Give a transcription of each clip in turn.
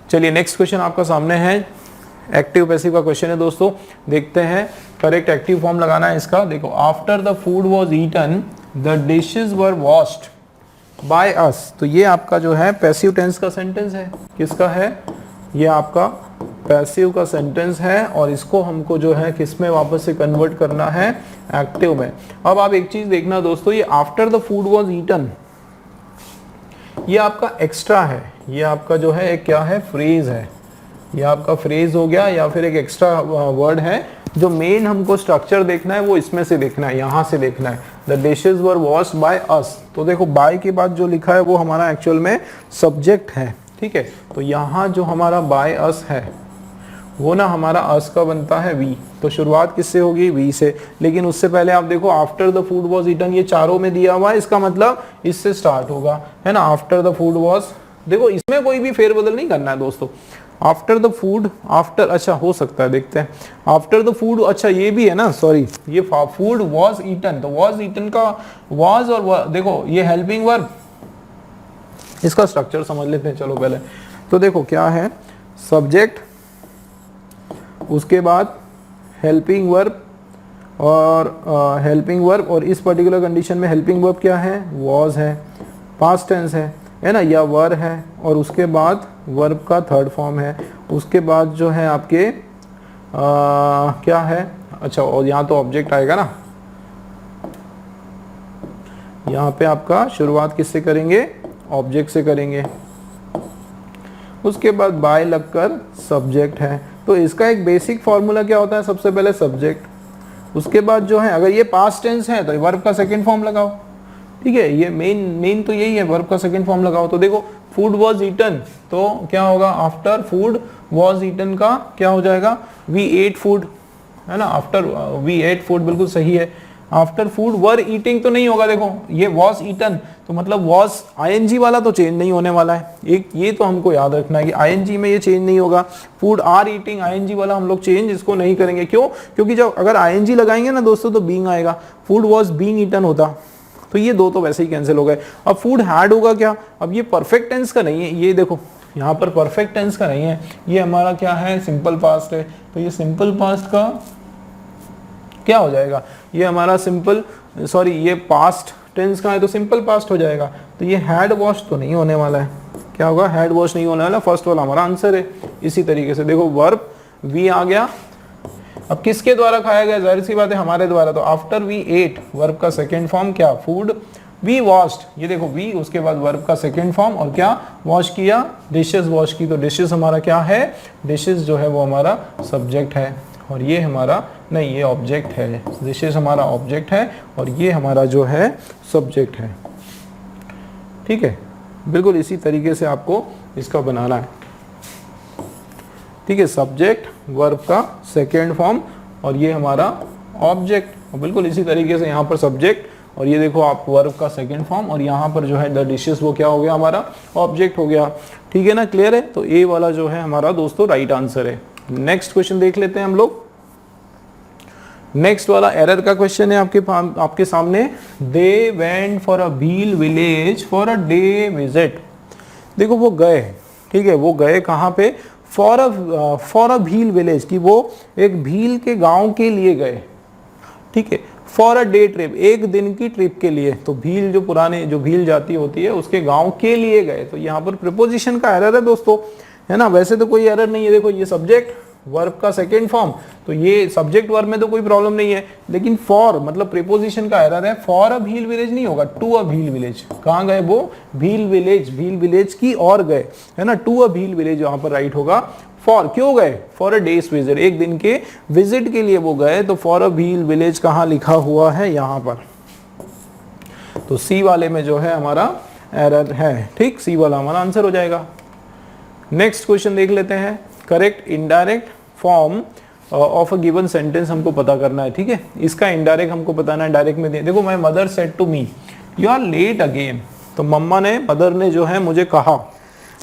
चलिए next question आपका सामने है, एक्टिव पैसिव का क्वेश्चन है दोस्तों, देखते हैं। करेक्ट एक्टिव फॉर्म लगाना है इसका। देखो, after the food was eaten the dishes were washed by us. तो ये आपका जो है पैसिव टेंस का सेंटेंस है। किसका है? ये आपका पैसिव का सेंटेंस है, और इसको हमको जो है किस में वापस से कन्वर्ट करना है? एक्टिव में। अब आप एक चीज देखना दोस्तों, ये after the food was eaten, ये आपका एक्स्ट्रा है, ये आपका जो है एक क्या है? फ्रेज है। ये आपका फ्रेज हो गया, या फिर एक एक्स्ट्रा वर्ड है। जो मेन हमको स्ट्रक्चर देखना है वो इसमें से देखना है, यहाँ से देखना है। The dishes were washed by us. तो देखो, बाय के बाद जो लिखा है वो हमारा एक्चुअल में सब्जेक्ट है, ठीक है। तो यहाँ जो हमारा बाय अस है वो ना हमारा अस का बनता है वी। तो शुरुआत किससे होगी? वी से। लेकिन उससे पहले आप देखो, after the food was eaten, ये चारों में दिया हुआ है, इसका मतलब इससे स्टार्ट होगा, है ना। आफ्टर द फूड वॉज, देखो इसमें कोई भी फेरबदल नहीं करना है दोस्तों। आफ्टर द फूड, आफ्टर, अच्छा हो सकता है, देखते हैं। आफ्टर द फूड, अच्छा ये भी है ना, सॉरी, ये फूड वॉज ईटन, तो वॉज ईटन का वॉज और देखो ये हेल्पिंग वर्ब, इसका स्ट्रक्चर समझ लेते हैं चलो पहले। तो देखो क्या है? सब्जेक्ट, उसके बाद हेल्पिंग वर्ब, और हेल्पिंग वर्ब, और इस पर्टिकुलर कंडीशन में हेल्पिंग वर्ब क्या है? वॉज है, पास्ट टेंस है ना, या वर है, और उसके बाद वर्ब का थर्ड फॉर्म है। उसके बाद जो है आपके क्या है? अच्छा, और यहाँ तो ऑब्जेक्ट आएगा ना, यहाँ पे आपका शुरुआत किससे करेंगे? ऑब्जेक्ट से करेंगे। उसके बाद बाय लगकर सब्जेक्ट है। तो इसका एक बेसिक फॉर्मूला क्या होता है? सबसे पहले सब्जेक्ट, उसके बाद जो है अगर ये पास्ट टेंस है तो वर्ब का सेकंड फॉर्म लगाओ, ठीक है। ये मेन तो यही है, वर्ब का सेकंड फॉर्म लगाओ। तो देखो, फूड वॉज ईटन, तो क्या होगा? आफ्टर फूड वॉज ईटन का क्या हो जाएगा? वी एट फूड, है ना। आफ्टर वी एट फूड, बिल्कुल सही है। आफ्टर फूड वर ईटिंग तो नहीं होगा, देखो ये वॉज ईटन, तो मतलब वॉज आईएनजी वाला तो चेंज नहीं होने वाला है। एक ये तो हमको याद रखना है कि आईएनजी में ये चेंज नहीं होगा। फूड आर ईटिंग, आईएनजी वाला हम लोग चेंज इसको नहीं करेंगे। क्यों? क्योंकि जब अगर आईएनजी लगाएंगे ना दोस्तों तो बीइंग आएगा, फूड वॉज बीइंग ईटन होता, तो ये दो तो वैसे ही कैंसिल हो गए। अब फूड हैड होगा क्या? अब ये परफेक्ट टेंस का नहीं है, ये देखो यहाँ पर परफेक्ट टेंस का नहीं है, ये हमारा क्या है? सिंपल पास्ट है। तो ये सिंपल पास्ट का क्या हो जाएगा? ये हमारा सिंपल, सॉरी ये पास्ट टेंस का है तो सिंपल पास्ट हो जाएगा। तो ये हैड वॉश तो नहीं होने वाला है। क्या होगा? हैड वॉश नहीं होने वाला, फर्स्ट वाला हमारा आंसर है। इसी तरीके से देखो, वर्ब वी आ गया, अब किसके द्वारा खाया गया? जाहिर सी बात है हमारे द्वारा। तो आफ्टर वी एट, वर्ब का सेकेंड फॉर्म क्या? फूड। वी वॉश्ड, ये देखो वी, उसके बाद वर्ब का सेकेंड फॉर्म, और क्या वॉश किया? डिशेज वॉश की। तो डिशेज हमारा क्या है? डिशेज जो है वो हमारा सब्जेक्ट है, और ये हमारा नहीं, ये ऑब्जेक्ट है। डिशेज हमारा ऑब्जेक्ट है, और ये हमारा जो है सब्जेक्ट है, ठीक है। बिल्कुल इसी तरीके से आपको इसका बनाना है, ठीक है। सब्जेक्ट, वर्ब का सेकेंड फॉर्म, और ये हमारा ऑब्जेक्ट। बिल्कुल इसी तरीके से यहाँ पर सब्जेक्ट, और ये देखो आप वर्ब का सेकेंड फॉर्म, और यहाँ पर जो है द डिशेस वो क्या हो गया? हमारा ऑब्जेक्ट हो गया, ठीक है ना। क्लियर है? तो ए वाला जो है हमारा दोस्तों राइट आंसर है। नेक्स्ट क्वेश्चन देख लेते हैं हम लोग। नेक्स्ट वाला एरर का क्वेश्चन है आपके सामने। They went for a Bhil village for a day visit. देखो वो गए, ठीक है, वो गए कहाँ पे? फॉर अ भील विलेज, की वो एक भील के गांव के लिए गए, ठीक है। फॉर अ डे ट्रिप, एक दिन की ट्रिप के लिए। तो भील जो पुराने जो भील जाति होती है उसके गांव के लिए गए। तो यहाँ पर प्रीपोजिशन का एरर है दोस्तों, है ना। वैसे तो कोई एरर नहीं है, देखो ये सब्जेक्ट, वर्ब का सेकेंड फॉर्म, तो ये सब्जेक्ट वर्ब में तो कोई प्रॉब्लम नहीं है। लेकिन फॉर मतलब प्रीपोजिशन का एरर है। फॉर अ भील विलेज नहीं होगा, टू अ भील विलेज। कहाँ गए वो? भील विलेज की और गए, है ना। टू अ भील विलेज यहाँ पर राइट होगा। फॉर क्यों गए? फॉर अ डेज विजिट, एक दिन के विजिट के लिए वो गए। तो फॉर अ भील विलेज कहाँ लिखा हुआ है? यहाँ पर। तो सी वाले में जो है हमारा एरर है, ठीक। सी वाला हमारा आंसर हो जाएगा। नेक्स्ट क्वेश्चन देख लेते हैं। Correct indirect form of a given sentence हमको पता करना है, ठीक है। इसका इनडायरेक्ट हमको बताना है, डायरेक्ट में देखो, my mother said to me you are late again. तो मम्मा ने, मदर ने जो है मुझे कहा,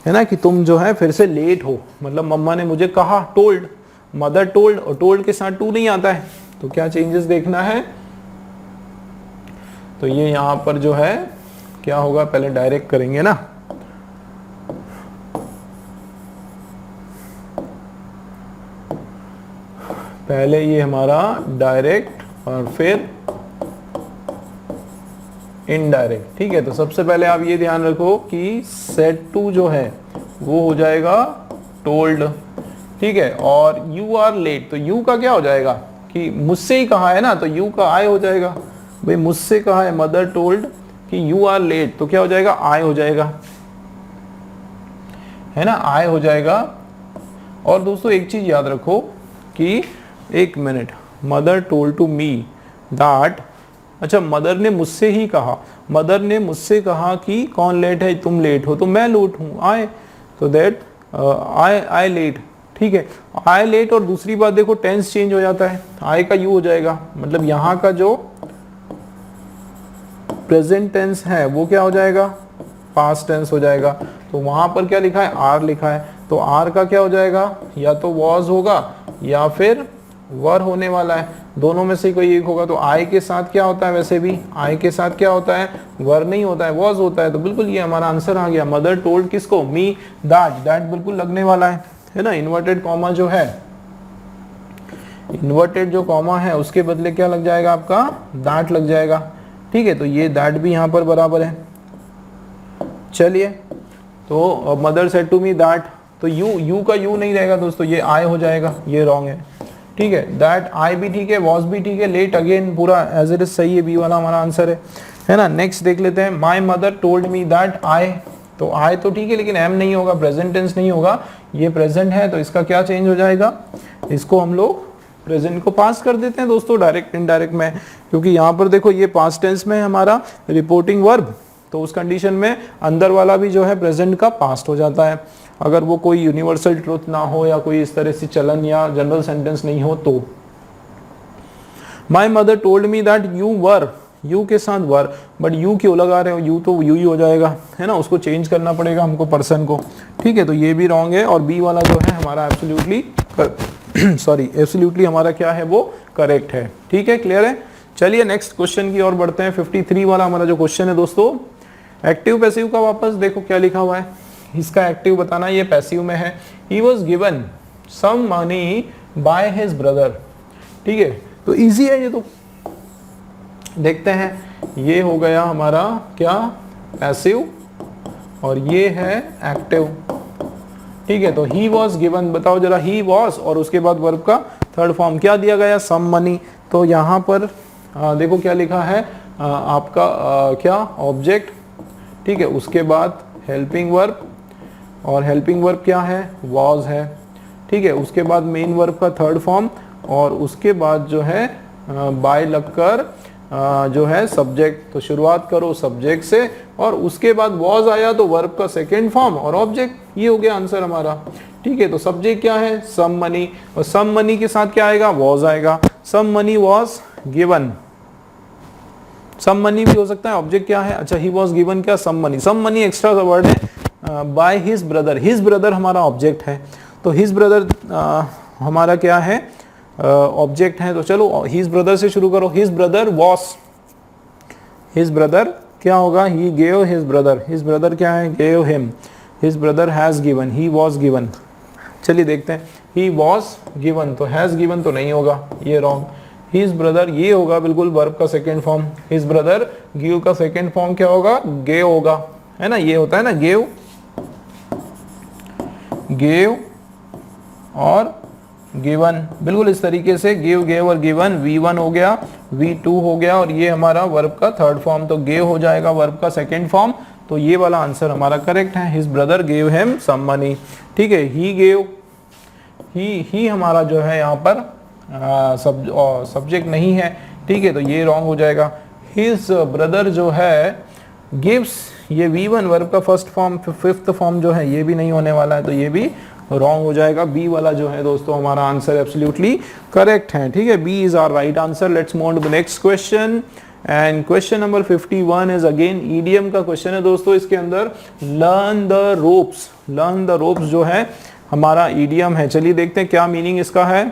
है ना, कि तुम जो है फिर से लेट हो। मतलब मम्मा ने मुझे कहा, टोल्ड, मदर टोल्ड, और टोल्ड के साथ टू नहीं आता है। तो क्या चेंजेस देखना है? तो ये यहाँ पर जो है क्या होगा? पहले डायरेक्ट करेंगे ना। पहले ये हमारा डायरेक्ट और फिर इनडायरेक्ट। ठीक है, तो सबसे पहले आप ये ध्यान रखो कि सेड टू जो है वो हो जाएगा टोल्ड। ठीक है, और यू आर लेट, तो यू का क्या हो जाएगा कि मुझसे ही कहा है ना, तो यू का आई हो जाएगा। भाई मुझसे कहा है, मदर टोल्ड कि यू आर लेट, तो क्या हो जाएगा, आई हो जाएगा, है ना, आई हो जाएगा। और दोस्तों एक चीज याद रखो कि एक minute, mother told to me that, अच्छा मदर ने मुझसे ही कहा, मदर ने मुझसे कहा कि कौन लेट है, तुम लेट हो, तो मैं लेट हूं, आई, तो दैट आई लेट। ठीक है, आई लेट। और दूसरी बात देखो, टेंस चेंज हो जाता है, आई का यू हो जाएगा, मतलब यहाँ का जो प्रेजेंट टेंस है वो क्या हो जाएगा, पास्ट टेंस हो जाएगा। तो वहां पर क्या लिखा है, आर लिखा है, तो आर का क्या हो जाएगा, या तो वॉज होगा या फिर वर होने वाला है, दोनों में से कोई एक होगा। तो आई के साथ क्या होता है, वैसे भी आई के साथ क्या होता है, वर नहीं होता है, वॉज होता है। तो बिल्कुल ये हमारा आंसर आ गया, मदर टोल्ड किसको, मी दैट, दैट बिल्कुल लगने वाला है ना। इन्वर्टेड कॉमा जो है, इन्वर्टेड जो कॉमा है उसके बदले क्या लग जाएगा आपका, दैट लग जाएगा। ठीक है, तो ये दैट भी यहाँ पर बराबर है। चलिए, तो mother said to me that, तो यू का यू नहीं रहेगा दोस्तों, ये आई हो जाएगा, ये रॉन्ग है। ठीक है, दैट आई भी ठीक है, वॉज भी ठीक है, लेट अगेन पूरा एज इट इज सही है, बी वाला हमारा आंसर है ना। नेक्स्ट देख लेते हैं, my mother told me that I, तो आई तो ठीक है लेकिन एम नहीं होगा, प्रेजेंट टेंस नहीं होगा, ये प्रेजेंट है, तो इसका क्या चेंज हो जाएगा, इसको हम लोग प्रेजेंट को पास कर देते हैं दोस्तों, डायरेक्ट इनडायरेक्ट में, क्योंकि यहाँ पर देखो ये पास्ट टेंस में हमारा रिपोर्टिंग वर्ब, तो उस कंडीशन में अंदर वाला भी जो है प्रेजेंट का पास्ट हो जाता है, अगर वो कोई यूनिवर्सल ट्रुथ ना हो या कोई इस तरह से चलन या जनरल सेंटेंस नहीं हो तो। My mother told me that you were, you के साथ वर, बट यू क्यों लगा रहे हो, यू तो यू ही हो जाएगा, है ना, उसको चेंज करना पड़ेगा हमको पर्सन को। ठीक है, तो ये भी रॉन्ग है, और बी वाला जो है हमारा एब्सोल्युटली सॉरी एब्सोल्युटली हमारा क्या है, वो करेक्ट है। ठीक है, क्लियर है। चलिए नेक्स्ट क्वेश्चन की ओर बढ़ते हैं। 53 वाला हमारा जो क्वेश्चन है दोस्तों, एक्टिव पैसिव का, वापस देखो क्या लिखा हुआ है, इसका एक्टिव बताना, ये पैसिव में है। He was given some money by his brother. ठीक है, तो इजी है ये, तो देखते हैं, ये हो गया हमारा क्या, पैसिव, और ये है एक्टिव। ठीक है, तो ही वॉज गिवन, बताओ जरा, ही वॉज और उसके बाद वर्ब का थर्ड फॉर्म क्या दिया गया, सम मनी। तो यहाँ पर देखो क्या लिखा है, आपका क्या ऑब्जेक्ट, ठीक है, उसके बाद हेल्पिंग वर्ब, और हेल्पिंग वर्ब क्या है, वॉज है। ठीक है, उसके बाद मेन वर्ब का थर्ड फॉर्म, और उसके बाद जो है बाय लगकर जो है सब्जेक्ट। तो शुरुआत करो सब्जेक्ट से, और उसके बाद वॉज आया तो वर्ब का सेकेंड फॉर्म और ऑब्जेक्ट, ये हो गया आंसर हमारा। ठीक है, तो सब्जेक्ट क्या है, सम मनी, और सम मनी के साथ क्या आएगा, वॉज आएगा। Some money was given, some money भी हो सकता है, ऑब्जेक्ट क्या है, अच्छा ही वॉज गिवन क्या, some money, some money extra word है, by his brother, his brother हमारा ऑब्जेक्ट है, तो हिज ब्रदर हमारा क्या है, ऑब्जेक्ट है। तो चलो हिज ब्रदर से शुरू करो, his brother was, his brother क्या होगा, he gave his brother, his brother क्या है, gave him, his brother has given, he was given. चलिए देखते हैं, ही वॉज गिवन, तो हैज गिवन तो नहीं होगा, ये रॉन्ग। हिज ब्रदर ये होगा बिल्कुल वर्ब का second form, his brother give का सेकेंड फॉर्म क्या होगा, गेव होगा, है ना, ये होता है ना गेव, गेव और गिवन, बिल्कुल इस तरीके से गिव, गेव और गिवन, V1 हो गया, V2 हो गया, और ये हमारा वर्ब का थर्ड फॉर्म, तो गेव हो जाएगा वर्ब का सेकेंड फॉर्म। तो ये वाला आंसर हमारा करेक्ट है, his brother gave him some money. ठीक है, ही गेव, ही हमारा जो है यहाँ पर सब्जेक्ट नहीं है। ठीक है, तो ये रॉन्ग हो जाएगा। हिज ब्रदर जो है गिव्स, ये V1 वर्ब का फर्स्ट फॉर्म, फिफ्थ फॉर्म जो है ये भी नहीं होने वाला है, तो ये भी रॉन्ग हो जाएगा। बी वाला जो है दोस्तों हमारा आंसर एब्सोल्युटली करेक्ट है। ठीक है, B is our right answer. Let's move to the next question, and question number 51 is again EDM का क्वेश्चन है दोस्तों। इसके अंदर learn the ropes, learn the ropes जो है हमारा ईडीएम है। चलिए देखते हैं क्या मीनिंग इसका है।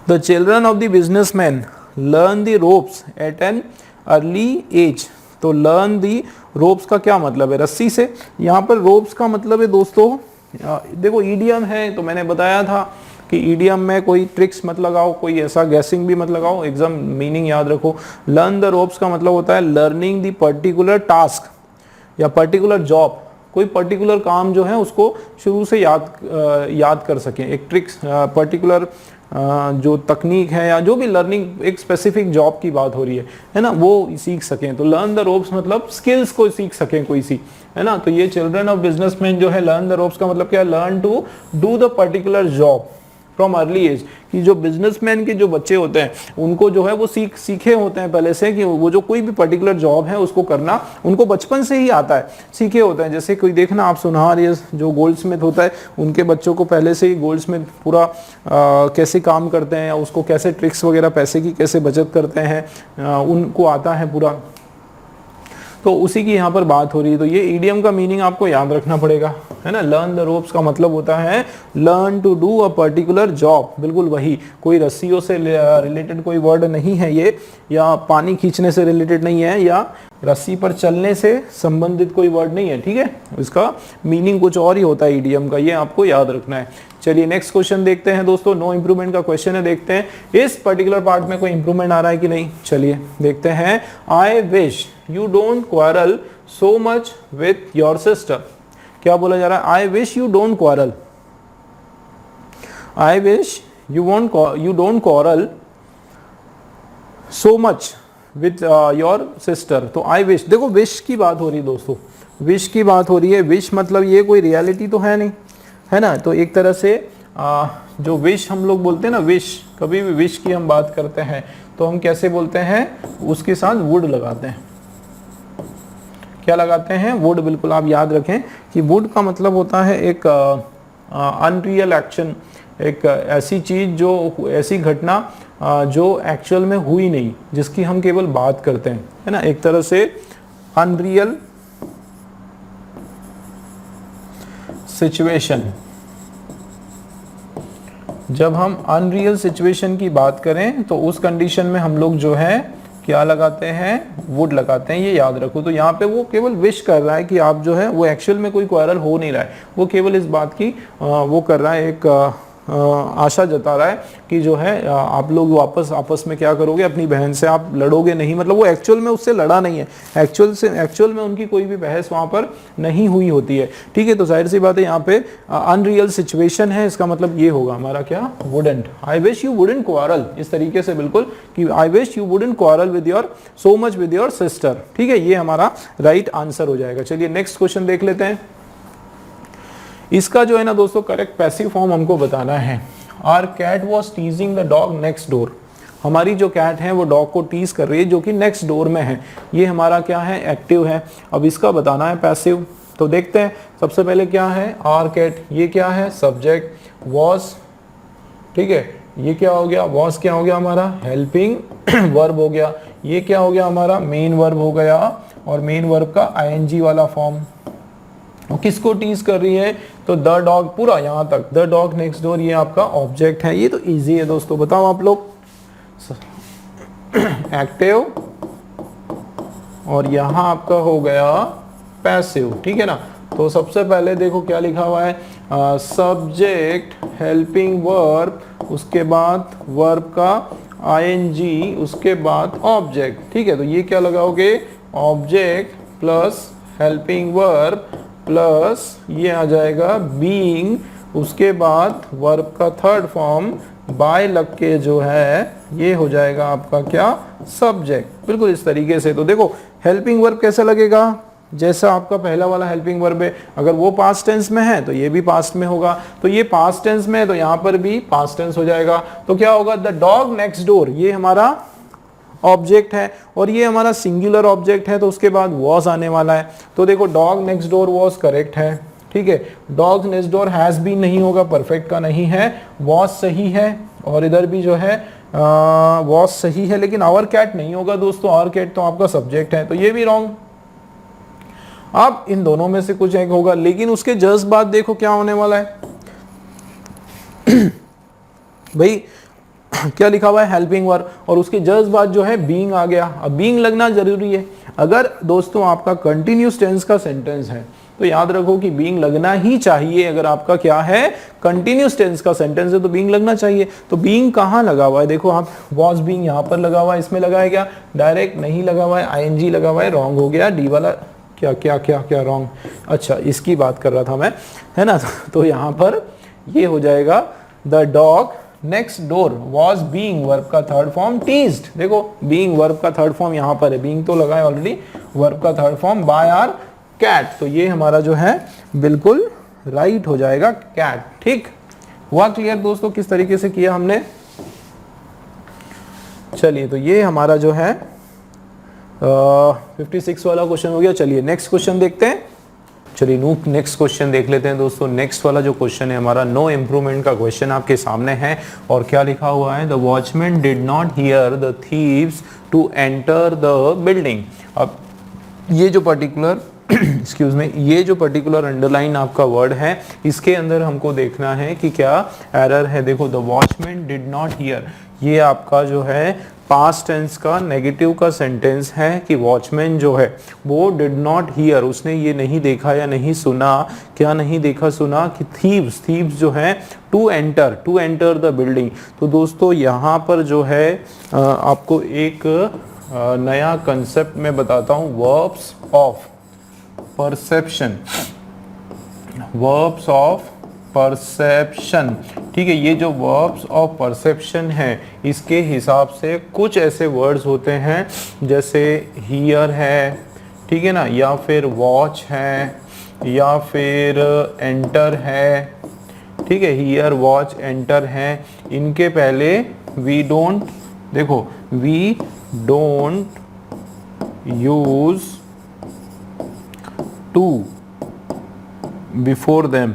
The children of the businessman learn the ropes at an early age. तो लर्न द रोप्स का क्या मतलब है, रस्सी से। यहाँ पर रोप्स का मतलब है दोस्तों, देखो ईडीएम है तो मैंने बताया था कि ईडियम में कोई ट्रिक्स मत लगाओ, कोई ऐसा गैसिंग भी मत लगाओ, एकदम मीनिंग याद रखो। लर्न द रोप्स का मतलब होता है लर्निंग द पर्टिकुलर टास्क या पर्टिकुलर जॉब, कोई पर्टिकुलर काम जो है उसको शुरू से याद कर सकें, एक ट्रिक्स पर्टिकुलर जो तकनीक है या जो भी लर्निंग, एक स्पेसिफिक जॉब की बात हो रही है ना, वो सीख सकें। तो लर्न द रोप्स मतलब स्किल्स को सीख सकें कोई सी, है ना। तो ये चिल्ड्रन ऑफ बिजनेसमैन जो है, लर्न द रोप्स का मतलब क्या है, learn to do the particular job from early age, कि जो बिजनेसमैन के जो बच्चे होते हैं उनको जो है वो सीखे होते हैं पहले से, कि वो जो कोई भी पर्टिकुलर जॉब है उसको करना उनको बचपन से ही आता है, सीखे होते हैं। जैसे कोई देखना आप सुनार या जो गोल्डस्मिथ होता है, उनके बच्चों को पहले से ही गोल्डस्मिथ पूरा कैसे काम करते हैं या उसको कैसे ट्रिक्स वगैरह पैसे की कैसे बचत करते हैं उनको आता है पूरा। तो उसी की यहाँ पर बात हो रही है। तो ये ईडियम का मीनिंग आपको याद रखना पड़ेगा, है ना। लर्न द रोप्स का मतलब होता है learn to do a particular job, बिल्कुल वही, कोई रस्सियों से रिलेटेड कोई वर्ड नहीं है ये, या पानी खींचने से रिलेटेड नहीं है, या रस्सी पर चलने से संबंधित कोई वर्ड नहीं है, ठीक है। इसका मीनिंग कुछ और ही होता है ईडियम का, ये आपको याद रखना है। चलिए नेक्स्ट क्वेश्चन देखते हैं दोस्तों। नो इंप्रूवमेंट का क्वेश्चन है, देखते हैं इस पर्टिकुलर पार्ट में कोई इंप्रूवमेंट आ रहा है कि नहीं। चलिए देखते हैं। I wish you don't quarrel so much with your sister. क्या बोला जा रहा है, I wish you don't quarrel, I wish you don't quarrel so much with your sister. तो आई विश, देखो विश की बात हो रही है दोस्तों, विश की बात हो रही है। विश मतलब ये कोई रियलिटी तो है नहीं, है ना। तो एक तरह से जो विश हम लोग बोलते हैं ना, विश, कभी भी विश की हम बात करते हैं तो हम कैसे बोलते हैं, उसके साथ वुड लगाते हैं। क्या लगाते हैं, वुड। बिल्कुल आप याद रखें कि वुड का मतलब होता है एक अनरियल एक्शन, एक ऐसी चीज जो, ऐसी घटना जो एक्चुअल में हुई नहीं, जिसकी हम केवल बात करते हैं, है ना। एक तरह से अनरियल सिचुएशन, जब हम अनरियल सिचुएशन की बात करें तो उस कंडीशन में हम लोग जो है क्या लगाते हैं, वुड लगाते हैं, ये याद रखो। तो यहाँ पे वो केवल विश कर रहा है कि आप जो है वो एक्चुअल में कोई क्वारल हो नहीं रहा है, वो केवल इस बात की वो कर रहा है, एक आशा जता रहा है कि जो है आप लोग वापस आपस में क्या करोगे, अपनी बहन से आप लड़ोगे नहीं। मतलब वो एक्चुअल में उससे लड़ा नहीं है, एक्चुअल में उनकी कोई भी बहस वहां पर नहीं हुई होती है, ठीक है। तो जाहिर सी बात है यहाँ पे अनरियल सिचुएशन है, इसका मतलब ये होगा हमारा क्या, wouldn't. I wish you wouldn't quarrel, इस तरीके से बिल्कुल कि I wish you wouldn't quarrel with your so much with your sister, ठीक है। ये हमारा राइट आंसर हो जाएगा। चलिए नेक्स्ट क्वेश्चन देख लेते हैं। इसका जो है ना दोस्तों करेक्ट पैसिव फॉर्म हमको बताना है। Our cat was teasing the dog next door. हमारी जो कैट है वो डॉग को टीज कर रही है जो कि नेक्स्ट डोर में है। ये हमारा क्या है, एक्टिव है। अब इसका बताना है पैसिव। तो देखते हैं सबसे पहले क्या है, आर कैट, ये क्या है, सब्जेक्ट। वॉज, ठीक है, ये क्या हो गया, वॉज क्या हो गया हमारा, हेल्पिंग वर्ब हो गया। ये क्या हो गया हमारा, मेन वर्ब हो गया, और मेन वर्ब का आईएनजी वाला फॉर्म। किसको टीज कर रही है, तो द डॉग, पूरा यहां तक द डॉग नेक्स्ट डोर, ये आपका ऑब्जेक्ट है। ये तो इजी है दोस्तों, बताओ आप लोग। एक्टिव, और यहां आपका हो गया पैसिव, ठीक है ना। तो सबसे पहले देखो क्या लिखा हुआ है, सब्जेक्ट, हेल्पिंग वर्ब, उसके बाद वर्ब का आईएनजी, उसके बाद ऑब्जेक्ट, ठीक है। तो ये क्या लगाओगे, object plus helping verb plus ये आ जाएगा बीइंग, उसके बाद वर्ब का थर्ड फॉर्म बाय लग के जो है ये हो जाएगा आपका क्या, सब्जेक्ट। बिल्कुल इस तरीके से। तो देखो हेल्पिंग वर्ब कैसे लगेगा, जैसा आपका पहला वाला हेल्पिंग वर्ब है, अगर वो पास्ट टेंस में है तो ये भी पास्ट में होगा। तो ये पास्ट टेंस में है तो यहाँ पर भी पास्ट टेंस हो जाएगा। तो क्या होगा, द डॉग नेक्स्ट डोर, ये हमारा ऑब्जेक्ट है और ये हमारा सिंगुलर ऑब्जेक्ट है, तो उसके बाद वॉज आने वाला है। तो देखो dog next door was correct है, ठीक है। Dog next door has been नहीं होगा, परफेक्ट का नहीं है। वॉज सही है, और इधर भी जो है वॉज सही है, लेकिन आवर कैट नहीं होगा दोस्तों। आवर कैट तो आपका सब्जेक्ट है, तो ये भी रॉन्ग। अब इन दोनों में से कुछ एक होगा, लेकिन उसके जस्ट बाद देखो क्या होने वाला है भाई क्या लिखा हुआ है, हेल्पिंग वर्ब, और उसके जस्ट बाद जो है बीइंग आ गया। अब बीइंग लगना जरूरी है। अगर दोस्तों आपका कंटिन्यूस टेंस का सेंटेंस है तो याद रखो कि बीइंग लगना ही चाहिए। अगर आपका क्या है, कंटिन्यूस टेंस का सेंटेंस है तो बीइंग लगना चाहिए। तो बीइंग कहाँ लगा हुआ है, देखो आप, वॉज बीइंग यहाँ पर लगा हुआ है, इसमें लगा है क्या, डायरेक्ट नहीं लगा हुआ है, आईएनजी लगा हुआ है, रॉन्ग हो गया, डी वाला क्या क्या क्या क्या रॉन्ग, अच्छा इसकी बात कर रहा था मैं, है ना। तो यहाँ पर ये हो जाएगा the dog next door was being verb का थर्ड फॉर्म टीज्ड। देखो बीइंग वर्ब का थर्ड फॉर्म यहाँ पर है, बीइंग तो लगा है ऑलरेडी, वर्ब का third form by our cat, तो ये हमारा जो है बिल्कुल राइट हो जाएगा कैट। ठीक हुआ क्लियर दोस्तों किस तरीके से किया हमने। चलिए तो ये हमारा जो है 56 वाला क्वेश्चन हो गया। चलिए नेक्स्ट क्वेश्चन देखते हैं। चलिए नेक्स्ट क्वेश्चन देख लेते हैं दोस्तों। नेक्स्ट वाला जो क्वेश्चन है हमारा नो इम्प्रूवमेंट का क्वेश्चन आपके सामने है, और क्या लिखा हुआ है, the watchman did not hear the thieves to enter the building. अब ये जो पर्टिकुलर एक्सक्यूज में, ये जो पर्टिकुलर अंडरलाइन आपका वर्ड है, इसके अंदर हमको देखना है कि क्या एरर है। देखो the watchman did not here, ये आपका जो है पास्ट टेंस का नेगेटिव का सेंटेंस है कि वॉचमैन जो है वो डिड नॉट हियर, उसने ये नहीं देखा या नहीं सुना, क्या नहीं देखा सुना कि थीव्स जो है टू एंटर द बिल्डिंग। तो दोस्तों यहाँ पर जो है आपको एक नया कंसेप्ट मैं बताता हूँ, वर्ब्स ऑफ परसेप्शन। ठीक है, ये जो वर्ब्स ऑफ परसेप्शन है इसके हिसाब से कुछ ऐसे वर्ड्स होते हैं जैसे हियर है, ठीक है ना, या फिर वॉच है, या फिर एंटर है। ठीक है, हियर वॉच एंटर है, इनके पहले we don't use to before them.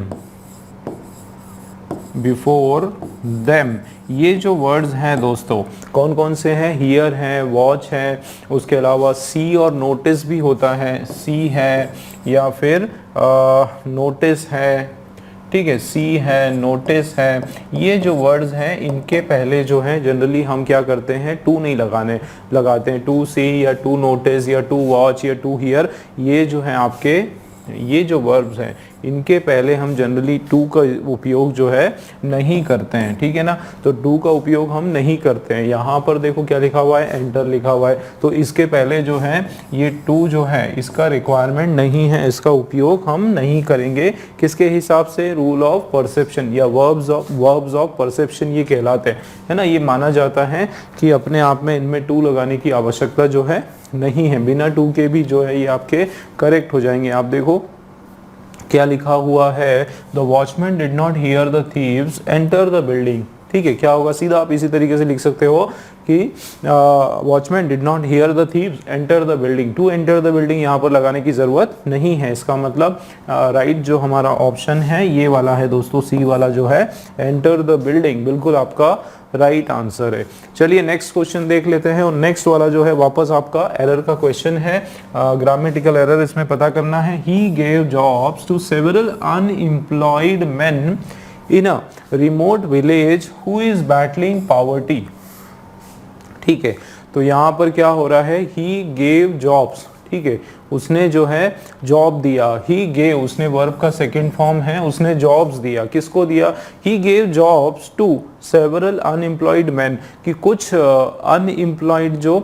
ये जो वर्ड्स हैं दोस्तों कौन कौन से हैं, हियर है, वॉच है, उसके अलावा सी और नोटिस भी होता है, सी है या फिर नोटिस है। ठीक है, सी है, नोटिस है, ये जो वर्ड्स हैं इनके पहले जो है जनरली हम क्या करते हैं, टू नहीं लगाते हैं, टू सी या टू नोटिस या टू वॉच या टू हियर, ये जो है आपके ये जो वर्ब्स हैं इनके पहले हम जनरली टू का उपयोग जो है नहीं करते हैं। ठीक है ना, तो टू का उपयोग हम नहीं करते हैं। यहाँ पर देखो क्या लिखा हुआ है, एंटर लिखा हुआ है, तो इसके पहले जो है ये टू जो है इसका रिक्वायरमेंट नहीं है, इसका उपयोग हम नहीं करेंगे। किसके हिसाब से, रूल ऑफ परसेप्शन या वर्ब्स ऑफ परसेप्शन ये कहलाते हैं, है ना। ये माना जाता है कि अपने आप में इनमें टू लगाने की आवश्यकता जो है नहीं है, बिना टू के भी जो है ये आपके करेक्ट हो जाएंगे। आप देखो क्या लिखा हुआ है, the watchman did not hear the thieves enter the building. ठीक है, क्या होगा, सीधा आप इसी तरीके से लिख सकते हो कि watchman did not hear the thieves enter the building. To enter the building यहाँ पर लगाने की जरूरत नहीं है। इसका मतलब राइट जो हमारा ऑप्शन है ये वाला है दोस्तों, सी वाला जो है एंटर द बिल्डिंग, बिल्कुल आपका राइट आंसर है। चलिए नेक्स्ट क्वेश्चन देख लेते हैं, और नेक्स्ट वाला जो है वापस आपका एरर का क्वेश्चन है, ग्रामेटिकल एरर इसमें पता करना है। He gave jobs to several unemployed men in a remote village who is battling poverty. ठीक है, तो यहाँ पर क्या हो रहा है, ही गेव जॉब्स, ठीक है, उसने जो है जॉब दिया, ही गेव उसने वर्ब का सेकंड फॉर्म है, उसने जॉब्स दिया, किसको दिया, he gave jobs to several unemployed man, कि कुछ अनएम्प्लॉयड जो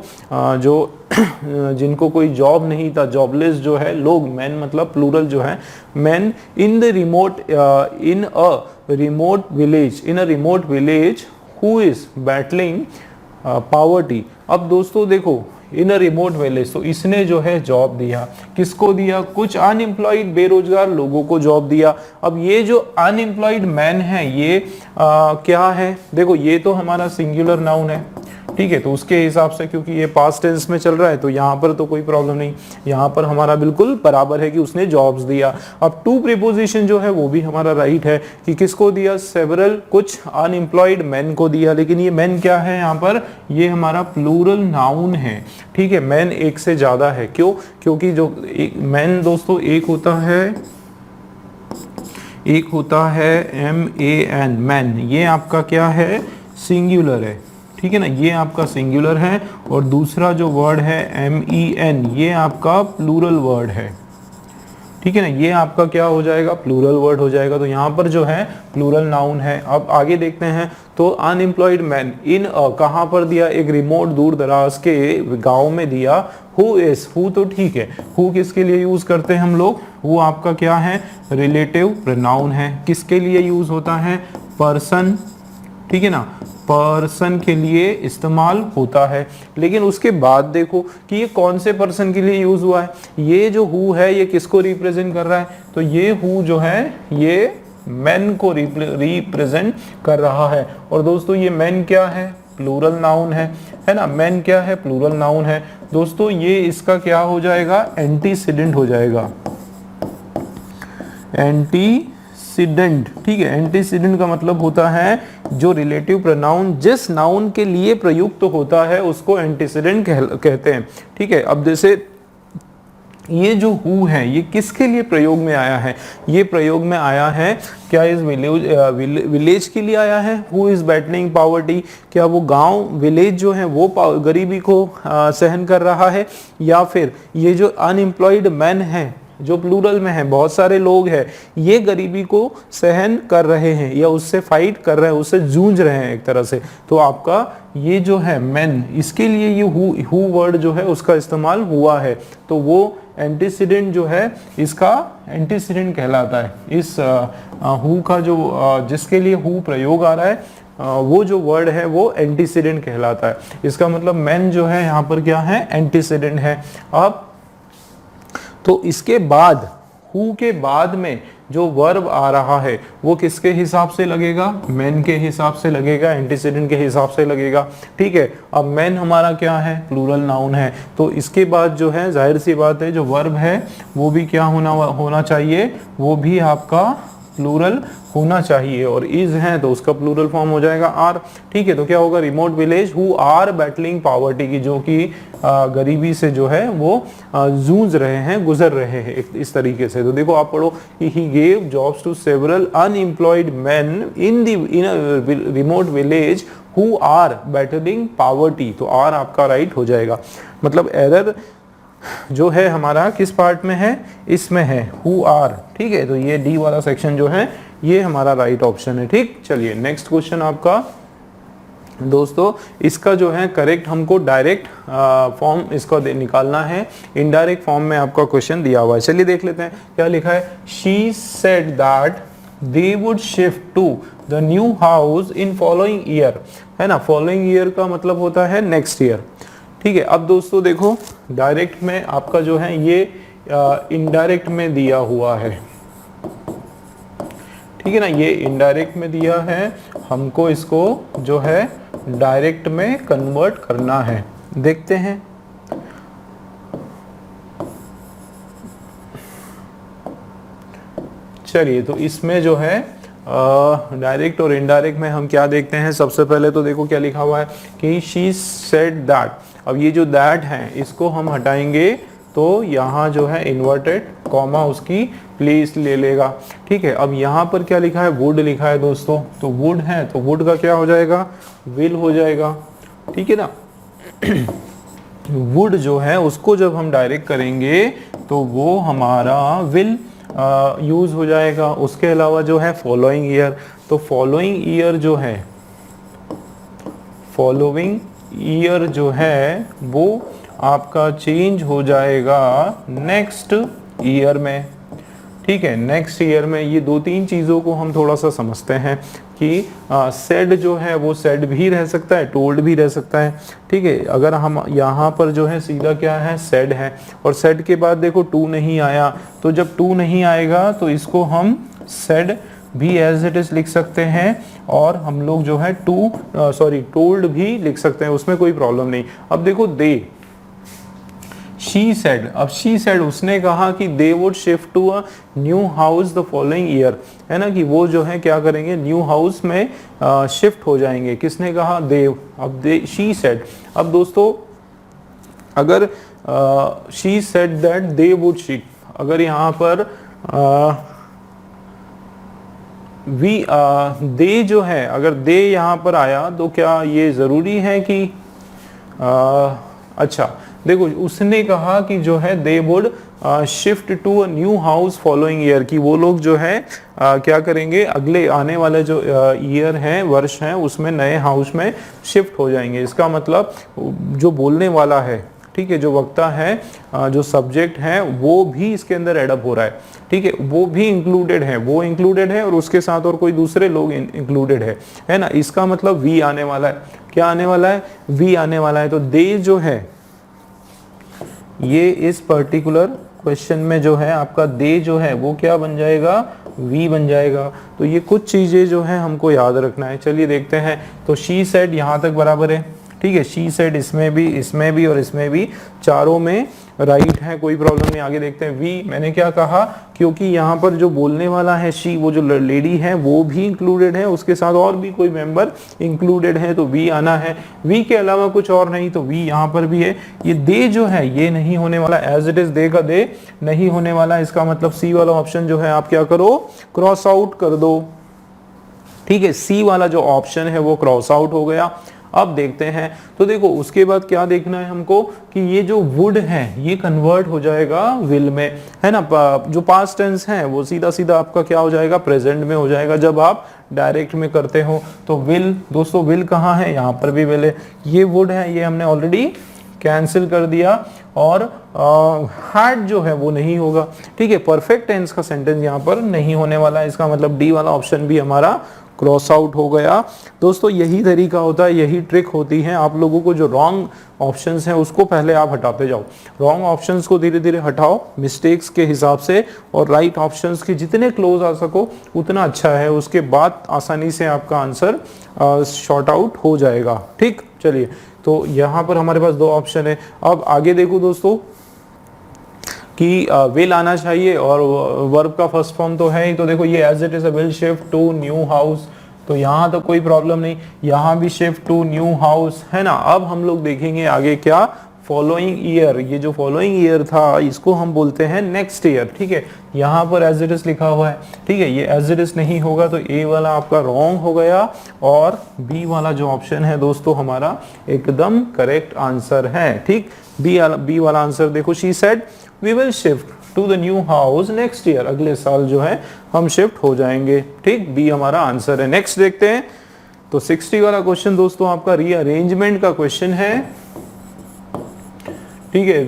जिनको कोई जॉब नहीं था, जॉबलेस जो है लोग, मैन मतलब प्लूरल जो है, man in the remote in a remote village who is battling poverty. अब दोस्तों देखो इन अ रिमोट विलेज, तो इसने जो है जॉब दिया, किसको दिया, कुछ अनएम्प्लॉयड बेरोजगार लोगों को जॉब दिया। अब ये जो अनएम्प्लॉयड मैन है ये क्या है, देखो ये तो हमारा सिंगुलर नाउन है, ठीक है, तो उसके हिसाब से क्योंकि ये पास्ट टेंस में चल रहा है तो यहाँ पर तो कोई प्रॉब्लम नहीं, यहाँ पर हमारा बिल्कुल बराबर है कि उसने जॉब्स दिया। अब टू प्रीपोजिशन जो है वो भी हमारा राइट है कि किसको दिया, सेवरल, कुछ अनएम्प्लॉयड मैन को दिया, लेकिन ये मैन क्या है यहाँ पर, ये हमारा प्लूरल नाउन है। ठीक है, मैन एक से ज्यादा है, क्यों, क्योंकि जो मैन दोस्तों एक होता है MAN, मैन, ये आपका क्या है, सिंगुलर है। ठीक है ना, ये आपका सिंगुलर है, और दूसरा जो वर्ड है MEN, ये आपका प्लूरल वर्ड है। ठीक है ना, ये आपका क्या हो जाएगा, प्लूरल वर्ड हो जाएगा। तो यहाँ पर जो है प्लूरल नाउन है। अब आगे देखते हैं, तो अनएम्प्लॉयड मैन इन कहाँ पर दिया, एक रिमोट दूर दराज के गांव में दिया। हु इज, हु तो ठीक है, हु किसके लिए यूज करते हैं हम लोग, हु आपका क्या है, रिलेटिव प्रोनाउन है। किसके लिए यूज होता है, पर्सन, ठीक है ना, पर्सन के लिए इस्तेमाल होता है। लेकिन उसके बाद देखो कि ये कौन से पर्सन के लिए यूज हुआ है। ये जो हु है ये किसको रिप्रेजेंट कर रहा है, तो ये हु जो है ये मैन को रिप्रेजेंट कर रहा है। और दोस्तों ये मैन क्या है, प्लूरल नाउन है ना, मैन क्या है, प्लूरल नाउन है। दोस्तों ये इसका क्या हो जाएगा, एंटीसीडेंट हो जाएगा, एंटीसीडेंट। ठीक है, एंटीसीडेंट का मतलब होता है जो रिलेटिव प्रोनाउन जिस नाउन के लिए प्रयुक्त होता है उसको एंटीसीडेंट कहते हैं। ठीक है, अब जैसे ये जो हु है ये किसके लिए प्रयोग में आया है, ये प्रयोग में आया है क्या, इस विलेज के लिए आया है। हु इज बैटलिंग पॉवर्टी, क्या वो गांव विलेज जो है वो गरीबी को सहन कर रहा है, या फिर ये जो अनएम्प्लॉयड मैन है जो प्लूरल में है, बहुत सारे लोग हैं, ये गरीबी को सहन कर रहे हैं या उससे फाइट कर रहे हैं, उससे जूझ रहे हैं एक तरह से। तो आपका ये जो है मैन, इसके लिए ये हु वर्ड जो है उसका इस्तेमाल हुआ है। तो वो एंटीसीडेंट जो है इसका एंटीसीडेंट कहलाता है। इस हु का जो जिसके लिए हु प्रयोग आ रहा है वो जो वर्ड है वो एंटीसीडेंट कहलाता है। इसका मतलब मैन जो है यहाँ पर क्या है, एंटीसीडेंट है। अब तो इसके बाद हु के बाद में जो वर्ब आ रहा है वो किसके हिसाब से लगेगा, मैन के हिसाब से लगेगा, एंटीसीडेंट के हिसाब से लगेगा। ठीक है, अब मैन हमारा क्या है, प्लूरल नाउन है। तो इसके बाद जो है जाहिर सी बात है जो वर्ब है वो भी क्या होना चाहिए, वो भी आपका प्लूरल होना चाहिए। और इज है तो उसका प्लूरल फॉर्म हो जाएगा आर। ठीक है, तो क्या होगा, remote village who are battling poverty की, जो कि गरीबी से जो है वो जूझ रहे हैं, गुजर रहे हैं इस तरीके से। तो देखो आप पढ़ो कि he gave jobs to several unemployed man in remote village who are battling poverty. तो आर आपका राइट हो जाएगा। मतलब एरर जो है हमारा किस पार्ट में है, इसमें है, हु आर। ठीक है, तो ये डी वाला सेक्शन जो है ये हमारा राइट ऑप्शन है। ठीक, चलिए नेक्स्ट क्वेश्चन आपका दोस्तों, इसका जो है करेक्ट हमको डायरेक्ट फॉर्म इसका निकालना है। इनडायरेक्ट फॉर्म में आपका क्वेश्चन दिया हुआ है, चलिए देख लेते हैं क्या लिखा है। She said that they would shift to the new house in following year, है ना। फॉलोइंग ईयर का मतलब होता है नेक्स्ट ईयर। ठीक है, अब दोस्तों देखो डायरेक्ट में आपका जो है ये इनडायरेक्ट में दिया हुआ है। ठीक है ना, ये इनडायरेक्ट में दिया है, हमको इसको जो है डायरेक्ट में कन्वर्ट करना है। देखते हैं, चलिए तो इसमें जो है डायरेक्ट और इनडायरेक्ट में हम क्या देखते हैं। सबसे पहले तो देखो क्या लिखा हुआ है कि शी सेड दैट। अब ये जो दैट है इसको हम हटाएंगे तो यहाँ जो है इन्वर्टेड कॉमा उसकी प्लेस ले लेगा। ठीक है, अब यहाँ पर क्या लिखा है, वुड लिखा है दोस्तों। तो वुड है तो वुड का क्या हो जाएगा, विल हो जाएगा। ठीक है ना, वुड जो है उसको जब हम डायरेक्ट करेंगे तो वो हमारा विल यूज हो जाएगा। उसके अलावा जो है फॉलोइंग ईयर, तो फॉलोइंग ईयर जो है, फॉलोइंग ईयर जो है वो आपका चेंज हो जाएगा नेक्स्ट ईयर में। ठीक है, नेक्स्ट ईयर में। ये दो तीन चीज़ों को हम थोड़ा सा समझते हैं कि सेड जो है वो सेड भी रह सकता है, टोल्ड भी रह सकता है। ठीक है, अगर हम यहाँ पर जो है सीधा क्या है, सेड है, और सेड के बाद देखो टू नहीं आया, तो जब टू नहीं आएगा तो इसको हम सेड भी एज इट इज लिख सकते हैं, और हम लोग जो है टोल्ड भी लिख सकते हैं, उसमें कोई प्रॉब्लम नहीं। अब देखो दे, शी सेड, अब शी सेड उसने कहा कि they would shift to a new house the following year, है ना, कि वो जो है क्या करेंगे, न्यू हाउस में शिफ्ट हो जाएंगे। किसने कहा, देव। अब दे, शी सेड। अब दोस्तों अगर she said that they would shift, अगर यहाँ पर वी दे जो है, अगर दे यहाँ पर आया तो क्या ये जरूरी है कि अच्छा देखो, उसने कहा कि जो है they would shift to a new house following year, कि वो लोग जो है क्या करेंगे, अगले आने वाले जो ईयर है, वर्ष है, उसमें नए हाउस में शिफ्ट हो जाएंगे। इसका मतलब जो बोलने वाला है, ठीक है, जो वक्ता है, जो सब्जेक्ट है, वो भी इसके अंदर एडअप हो रहा है, ठीक है, वो भी इंक्लूडेड है, वो इंक्लूडेड है और उसके साथ और कोई दूसरे लोग इंक्लूडेड है ना। इसका मतलब वी आने वाला है। क्या आने वाला है? वी आने वाला है। तो दे जो है ये इस पर्टिकुलर क्वेश्चन में जो है आपका दे जो है वो क्या बन जाएगा? वी बन जाएगा। तो ये कुछ चीजें जो है हमको याद रखना है। चलिए देखते हैं। तो शी सेड यहाँ तक बराबर है, ठीक है। शी सेड इसमें भी और इसमें भी, चारों में राइट है, कोई प्रॉब्लम नहीं। आगे देखते हैं। वी, मैंने क्या कहा, क्योंकि यहाँ पर जो बोलने वाला है शी, वो जो लेडी है वो भी इंक्लूडेड है, उसके साथ और भी कोई मेंबर इंक्लूडेड है, तो वी आना है। वी के अलावा कुछ और नहीं, तो वी यहाँ पर भी है। ये दे जो है ये नहीं होने वाला, एज इट इज दे का दे नहीं होने वाला। इसका मतलब सी वाला ऑप्शन जो है आप क्या करो, क्रॉस आउट कर दो, ठीक है। सी वाला जो ऑप्शन है वो क्रॉस आउट हो गया। अब देखते हैं। तो देखो उसके बाद क्या देखना है हमको कि ये जो वुड है ये कन्वर्ट हो जाएगा विल में, है ना। जो पास्ट टेंस है वो सीधा सीधा आपका क्या हो जाएगा, प्रेजेंट में हो जाएगा जब आप डायरेक्ट में करते हो। तो विल, दोस्तों विल कहाँ है, यहाँ पर भी विल है। ये वुड है, ये हमने ऑलरेडी कैंसिल कर दिया। और हैड जो है वो नहीं होगा, ठीक है। परफेक्ट टेंस का सेंटेंस यहाँ पर नहीं होने वाला है। इसका मतलब डी वाला ऑप्शन भी हमारा क्रॉस आउट हो गया। दोस्तों यही तरीका होता है, यही ट्रिक होती है। आप लोगों को जो रॉन्ग ऑप्शंस हैं उसको पहले आप हटाते जाओ, रॉन्ग ऑप्शंस को धीरे धीरे हटाओ मिस्टेक्स के हिसाब से, और राइट ऑप्शंस के जितने क्लोज आ सको उतना अच्छा है। उसके बाद आसानी से आपका आंसर शॉर्ट आउट हो जाएगा, ठीक। चलिए, तो यहाँ पर हमारे पास दो ऑप्शन है। अब आगे देखो दोस्तों कि विल आना चाहिए और वर्ब का फर्स्ट फॉर्म तो है ही। तो देखो ये as it is will shift to new house, तो यहाँ तो कोई प्रॉब्लम नहीं, यहाँ भी शिफ्ट टू न्यू हाउस, है ना। अब हम लोग देखेंगे आगे क्या, फॉलोइंग ईयर। ये जो फॉलोइंग ईयर था इसको हम बोलते हैं नेक्स्ट ईयर, ठीक है। यहाँ पर एज इट इज लिखा हुआ है, ठीक है। ये एज इट इज नहीं होगा तो ए वाला आपका रॉन्ग हो गया, और बी वाला जो ऑप्शन है दोस्तों हमारा एकदम करेक्ट आंसर है, ठीक। बी वाला आंसर देखो, she said we will shift to the new house next year, अगले साल जो है हम शिफ्ट हो जाएंगे, ठीक। बी हमारा आंसर है। नेक्स्ट देखते हैं। तो 60 वाला क्वेश्चन दोस्तों आपका रीअरेंजमेंट का क्वेश्चन है, ठीक है।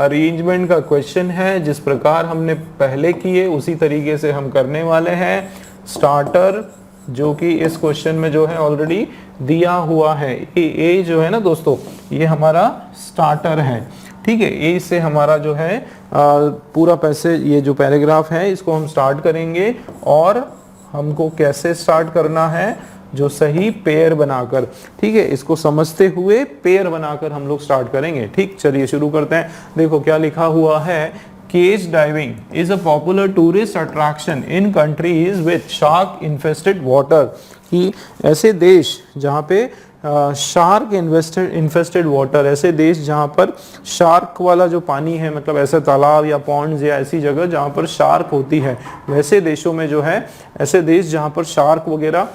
रीअरेंजमेंट का क्वेश्चन है, जिस प्रकार हमने पहले किए उसी तरीके से हम करने वाले हैं। स्टार्टर जो कि इस क्वेश्चन में जो है ऑलरेडी दिया हुआ है, ए जो है ना दोस्तों, ये हमारा स्टार्टर है, ठीक है। ए से हमारा जो है पूरा पैसेज, ये जो पैराग्राफ है इसको हम स्टार्ट करेंगे। और हमको कैसे स्टार्ट करना है, जो सही पेयर बनाकर, ठीक है। इसको समझते हुए पेयर बनाकर हम लोग स्टार्ट करेंगे, ठीक। चलिए शुरू करते हैं। देखो क्या लिखा हुआ है, cage diving is a popular tourist attraction in countries with shark infested water, कि ऐसे देश जहाँ पे शार्क इन्फेस्टेड वाटर, ऐसे देश जहाँ पर शार्क वाला जो पानी है, मतलब ऐसे तालाब या पॉन्ड्स या ऐसी जगह जहाँ पर शार्क होती है, वैसे देशों में जो है, ऐसे देश जहाँ पर शार्क वगैरह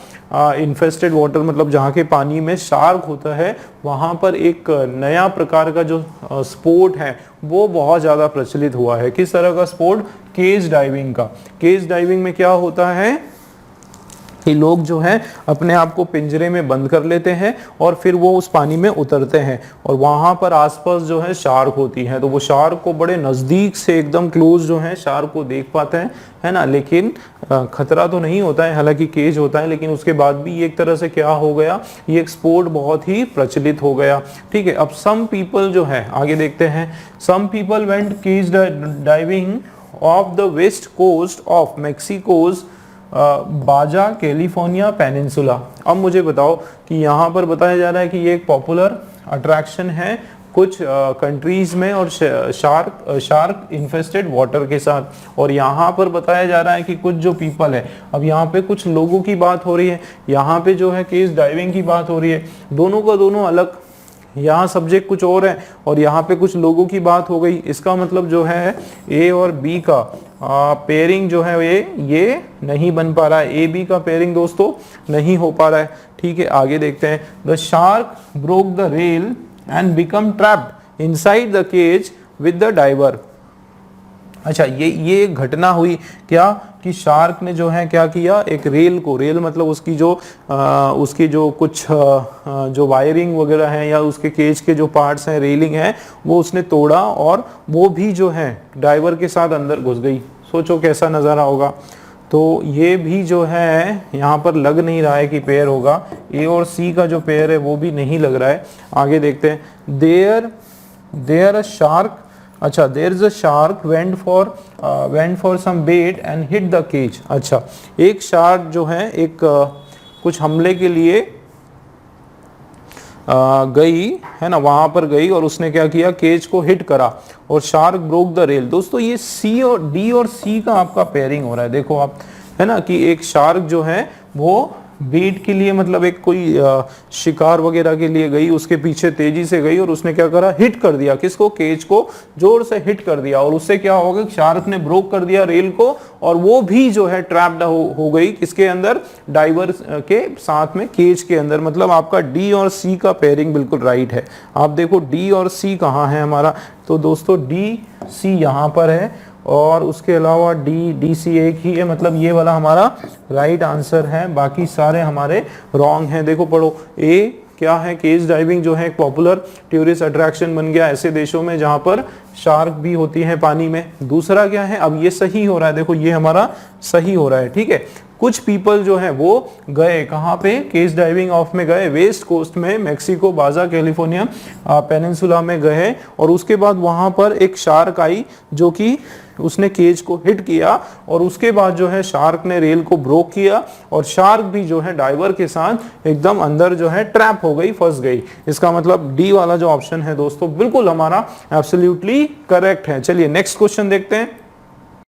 इन्फेस्टेड वाटर, मतलब जहाँ के पानी में शार्क होता है, वहाँ पर एक नया प्रकार का जो स्पोर्ट है वो बहुत ज़्यादा प्रचलित हुआ है। किस तरह का स्पोर्ट? केज डाइविंग का। केज डाइविंग में क्या होता है कि लोग जो है अपने आप को पिंजरे में बंद कर लेते हैं और फिर वो उस पानी में उतरते हैं, और वहां पर आसपास जो है शार्क होती है, तो वो शार्क को बड़े नज़दीक से एकदम क्लोज जो है शार्क को देख पाते हैं, है ना। लेकिन खतरा तो नहीं होता है, हालांकि केज होता है, लेकिन उसके बाद भी एक तरह से क्या हो गया, ये एक स्पोर्ट बहुत ही प्रचलित हो गया, ठीक है। अब सम पीपल जो है, आगे देखते हैं। Some people went cage diving off the west coast of Mexico's Baja California peninsula. अब मुझे बताओ कि यहाँ पर बताया जा रहा है कि ये एक पॉपुलर अट्रैक्शन है कुछ कंट्रीज में, और शार्क इन्फेस्टेड वाटर के साथ। और यहाँ पर बताया जा रहा है कि कुछ जो पीपल है, अब यहाँ पे कुछ लोगों की बात हो रही है, यहाँ पे जो है केज डाइविंग की बात हो रही है। दोनों का दोनों अलग यहाँ सब्जेक्ट कुछ और है और यहाँ पे कुछ लोगों की बात हो गई। इसका मतलब जो है ए और बी का पेयरिंग जो है ये नहीं बन पा रहा है। ए बी का पेयरिंग दोस्तों नहीं हो पा रहा है। ठीक है, आगे देखते हैं। The shark broke the rail and become trapped inside the cage with the diver. अच्छा, ये घटना हुई क्या कि शार्क ने जो है क्या किया, एक रेल को, रेल मतलब उसकी जो कुछ जो वायरिंग वगैरह है या उसके केज के जो पार्ट्स हैं, रेलिंग है, वो उसने तोड़ा और वो भी जो है ड्राइवर के साथ अंदर घुस गई। सोचो कैसा नज़ारा होगा। तो ये भी जो है यहाँ पर लग नहीं रहा है कि पेयर होगा। ए और सी का जो पेयर है वो भी नहीं लग रहा है। आगे देखते हैं। देयर अ शार्क, अच्छा, there is a shark went for some bait and hit the cage. अच्छा, एक शार्क जो है एक कुछ हमले के लिए गई है ना, वहां पर गई और उसने क्या किया, केज को हिट करा और शार्क ब्रोक द रेल। दोस्तों ये सी और डी और सी का आपका पेयरिंग हो रहा है। देखो आप, है ना, कि एक शार्क जो है वो बेट के लिए, मतलब एक कोई शिकार वगैरह के लिए गई, उसके पीछे तेजी से गई और उसने क्या करा, हिट कर दिया किसको, केज को जोर से हिट कर दिया और उससे क्या होगा, शार्क ने ब्रोक कर दिया रेल को और वो भी जो है ट्रैप्ड हो गई किसके अंदर, डाइवर के साथ में, केज के अंदर। मतलब आपका डी और सी का पेयरिंग बिल्कुल राइट है। आप देखो डी और सी कहाँ है हमारा, तो दोस्तों डी सी यहाँ पर है और उसके अलावा डी सी एक ही है, मतलब ये वाला हमारा राइट आंसर है, बाकी सारे हमारे रॉन्ग हैं। देखो पढ़ो, ए क्या है, केज डाइविंग जो है एक पॉपुलर टूरिस्ट अट्रैक्शन बन गया ऐसे देशों में जहां पर शार्क भी होती है पानी में। दूसरा क्या है, अब ये सही हो रहा है, देखो ये हमारा सही हो रहा है। ठीक है, कुछ पीपल जो है वो गए कहाँ पे, केज डाइविंग ऑफ में गए, वेस्ट कोस्ट में, मेक्सिको, बाजा कैलिफोर्निया पेनिनसुला में गए और उसके बाद वहां पर एक शार्क आई जो कि उसने केज को हिट किया और उसके बाद जो है शार्क ने रेल को ब्रोक किया और शार्क भी जो है डाइवर के साथ एकदम अंदर जो है ट्रैप हो गई, फंस गई। इसका मतलब डी वाला जो ऑप्शन है दोस्तों बिल्कुल हमारा एब्सोल्युटली करेक्ट है। चलिए नेक्स्ट क्वेश्चन देखते हैं।